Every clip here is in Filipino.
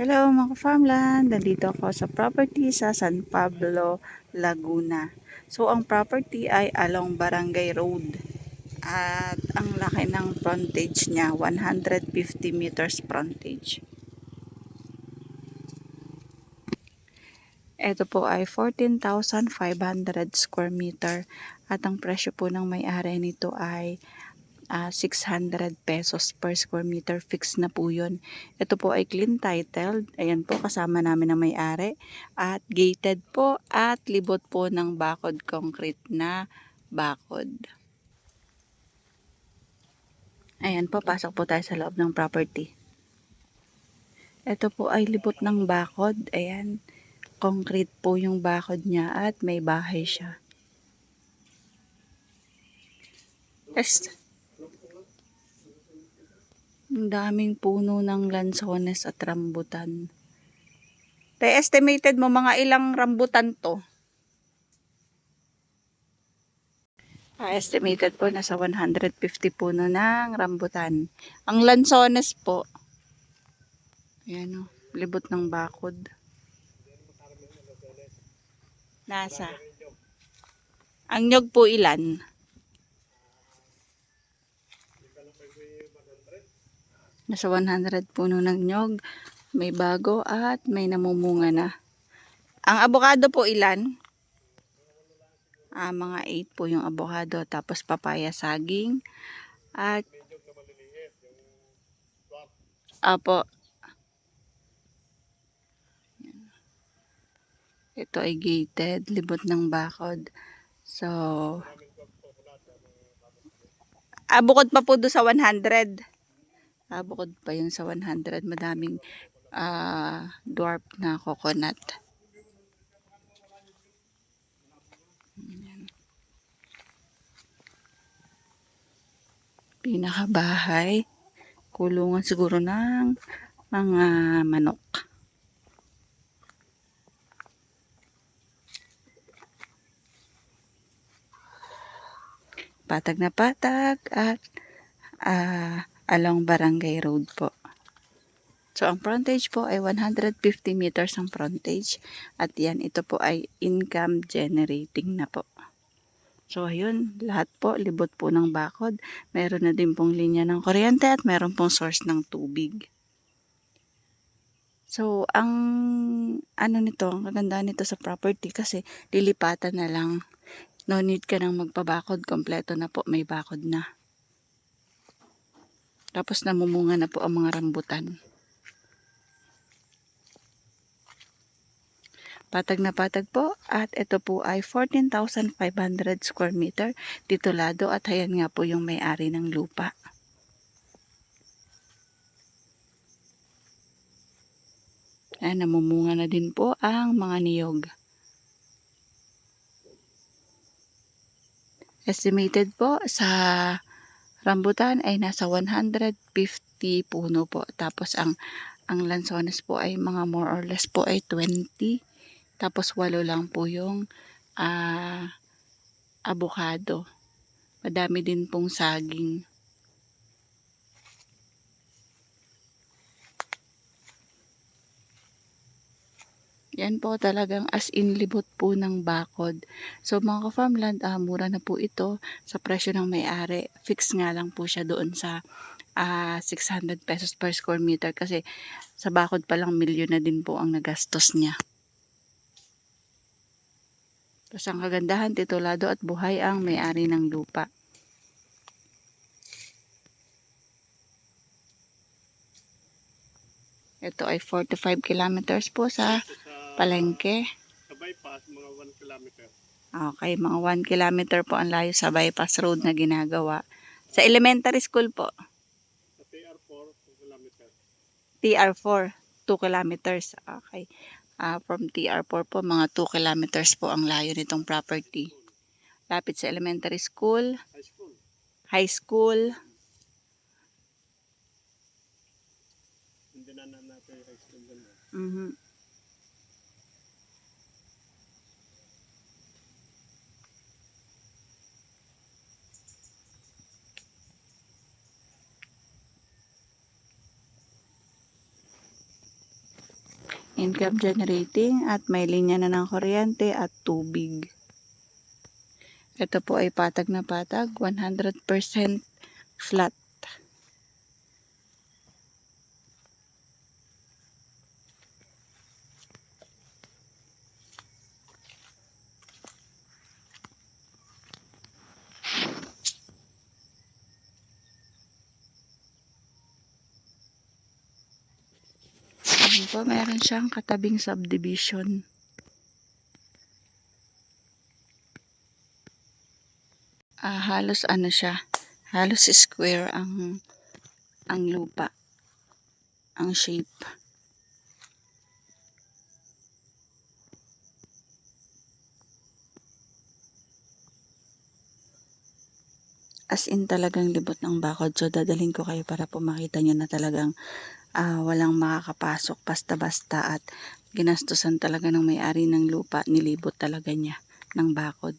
Hello mga farmland, nandito ako sa property sa San Pablo, Laguna. So ang property ay along Barangay Road at ang laki ng frontage niya, 150 meters frontage. Ito po ay 14,500 square meter at ang presyo po ng may-ari nito ay 600 pesos per square meter. Fix na po yun. Ito po ay clean titled. Ayan po, kasama namin ang may-ari. At gated po at libot po ng bakod concrete na bakod. Ayan po, pasok po tayo sa loob ng property. Ito po ay libot ng bakod. Ayan, concrete po yung bakod niya at may bahay siya. Ang daming puno ng lansones at rambutan. Estimated mo mga ilang rambutan to? Estimated po nasa 150 puno ng rambutan. Ang lansones po, ayan o, libot ng bakod. Nasa. Ang nyog po ilan? Nasa 100 puno ng nyog. May bago at may namumunga na. Ang abokado po ilan? Mga 8 po yung abokado. Tapos papaya saging. At apo. Ito ay gated. Libot ng bakod. So, bukod pa po doon sa 100. Bukod pa yun sa 100. Madaming dwarf na coconut. Pinakabahay. Kulungan siguro ng mga manok. Patag na patag at along Barangay Road po. So, ang frontage po ay 150 meters ang frontage. At yan, ito po ay income generating na po. So, ayun, lahat po, libot po ng bakod. Meron na din pong linya ng kuryente at meron pong source ng tubig. So, ang ang kagandaan nito sa property kasi lilipatan na lang. No need ka nang magpabakod, kompleto na po, may bakod na. Tapos namumunga na po ang mga rambutan. Patag na patag po at ito po ay 14,500 square meter titulado at ayan nga po yung may-ari ng lupa. Ayan, namumunga na din po ang mga niyog. Estimated po sa rambutan ay nasa 150 puno po. Tapos ang lansones po ay mga more or less po ay 20. Tapos 8 lang po yung avocado. Madami din pong saging. Yan po talagang as in libot po ng bakod. So mga ka-farmland, mura na po ito sa presyo ng may-ari. Fix nga lang po siya doon sa 600 pesos per square meter kasi sa bakod pa lang milyon na din po ang nagastos niya. Tapos ang kagandahan, titulado at buhay ang may-ari ng lupa. Ito ay 45 kilometers po sa palengke. Sa bypass, mga 1 kilometer. Okay, mga 1 kilometer po ang layo sa bypass road na ginagawa. Sa elementary school po? Sa TR4, 2 kilometer. TR4, 2 kilometers. Okay. From TR4 po, mga 2 kilometers po ang layo nitong property. Lapit sa elementary school. High school. High school. Hindi na natin high school dun. income generating at may linya na ng kuryente at tubig. Ito po ay patag na patag, 100% flat. Ayan po, meron siyang katabing subdivision. Halos ano siya, halos square ang lupa, ang shape. As in talagang libot ng bakod. So dadalhin ko kayo para po makita nyo na talagang walang makakapasok basta-basta at ginastusan talaga ng may-ari ng lupa, nilibot talaga niya ng bakod.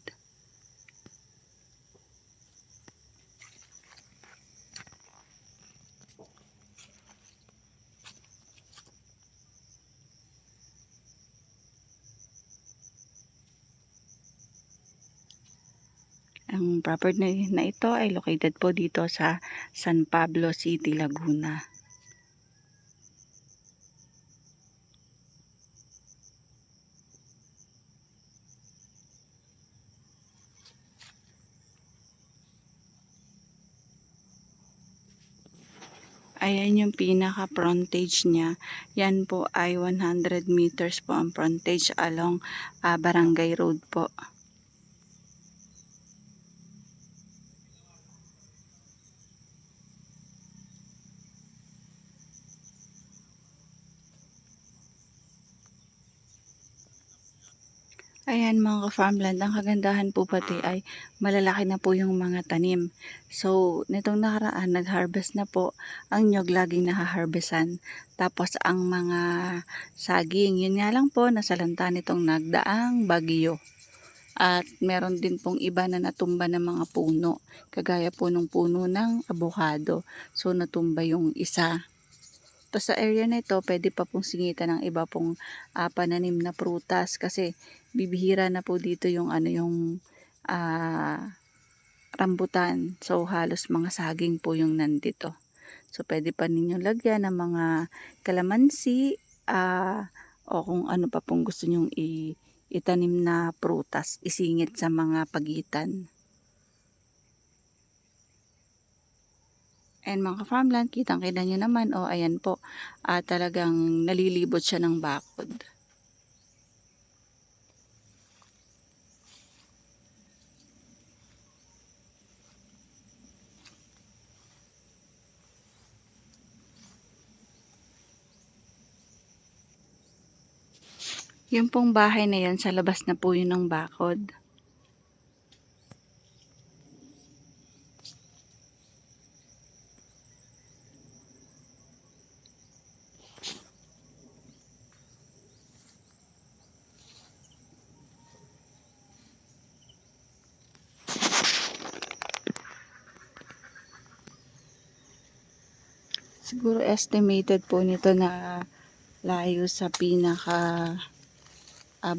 Ang property na ito ay located po dito sa San Pablo City, Laguna. Ayan yung pinaka frontage niya. Yan po ay 100 meters po ang frontage along Barangay Road po. Ayan mga ka-farmland, ang kagandahan po pati ay malalaki na po yung mga tanim. So, nitong nakaraan, nag-harvest na po ang nyog, laging nahaharvestan. Tapos, ang mga saging, yun nga lang po, nasalanta nitong nagdaang bagyo. At meron din pong iba na natumba ng mga puno, kagaya po nung puno ng avocado. So, natumba yung isa. Tapos sa area na ito, pwede pa pong singitan ng iba pong pananim na prutas kasi bibihira na po dito yung rambutan. So halos mga saging po yung nandito. So pwede pa ninyong lagyan ng mga kalamansi o kung ano pa pong gusto nyong itanim na prutas, isingit sa mga pagitan. And mga farmland, kitang-kita nyo naman, ayan po, talagang nalilibot siya ng bakod. Yung pong bahay na yan, sa labas na po yun ng bakod. Siguro estimated po nito na layo sa pinaka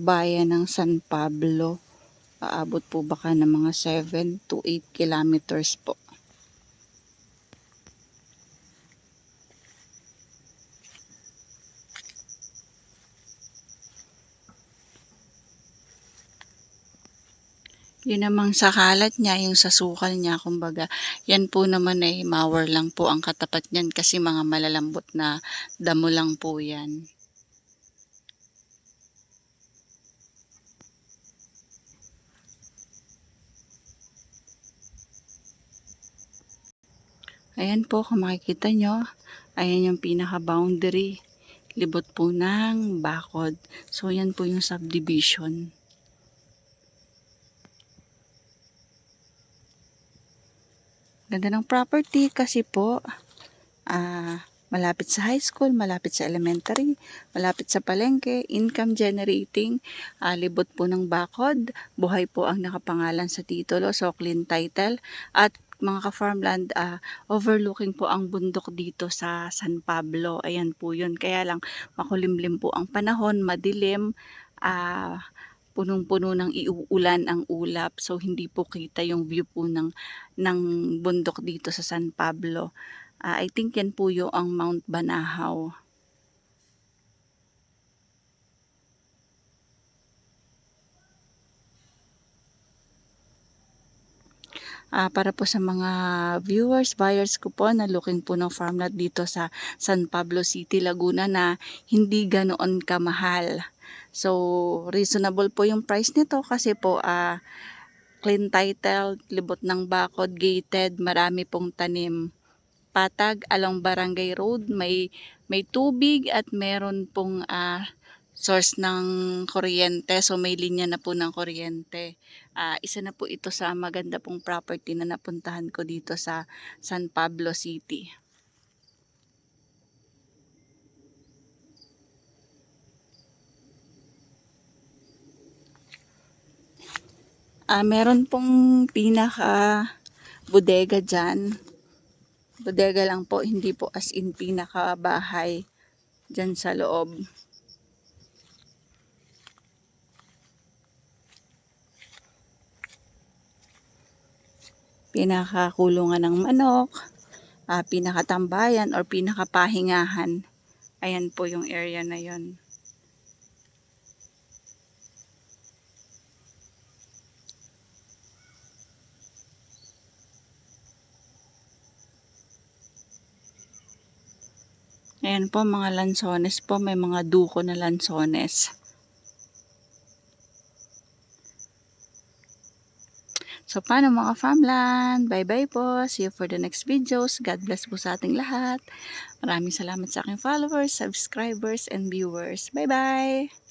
bayan ng San Pablo. Aabot po baka ng mga 7 to 8 kilometers po. Yun namang sa kalat niya, yung sa sukal niya, kumbaga, yan po naman ay mower lang po ang katapat niyan kasi mga malalambot na damo lang po yan. Ayan po, kung makikita nyo, ayan yung pinaka-boundary. Libot po ng bakod. So, yan po yung subdivision. Ganda ng property kasi po, malapit sa high school, malapit sa elementary, malapit sa palengke, income generating, libot po ng bakod, buhay po ang nakapangalan sa titulo, so clean title, at mga ka-farmland, overlooking po ang bundok dito sa San Pablo. Ayan po yun. Kaya lang makulimlim po ang panahon, madilim, punong-puno ng iuulan ang ulap. So hindi po kita yung view po ng bundok dito sa San Pablo. I think yan po yung ang Mount Banahaw. Para po sa mga viewers, buyers ko po na looking po ng farmland dito sa San Pablo City, Laguna na hindi ganoon kamahal. So, reasonable po yung price nito kasi po clean title, libot ng bakod, gated, marami pong tanim. Patag along Barangay Road, may tubig at meron pong source ng kuryente. So may linya na po ng kuryente. Isa na po ito sa maganda pong property na napuntahan ko dito sa San Pablo City. Meron pong pinaka bodega dyan. Bodega lang po, hindi po as in pinaka bahay dyan sa loob. Pinakakulungan ng manok, pinakatambayan or pinakapahingahan. Ayan po yung area na yon. Ayan po mga lansones po, may mga duko na lansones. So paano mga farmland? Bye-bye po. See you for the next videos. God bless po sa ating lahat. Maraming salamat sa aking followers, subscribers, and viewers. Bye-bye!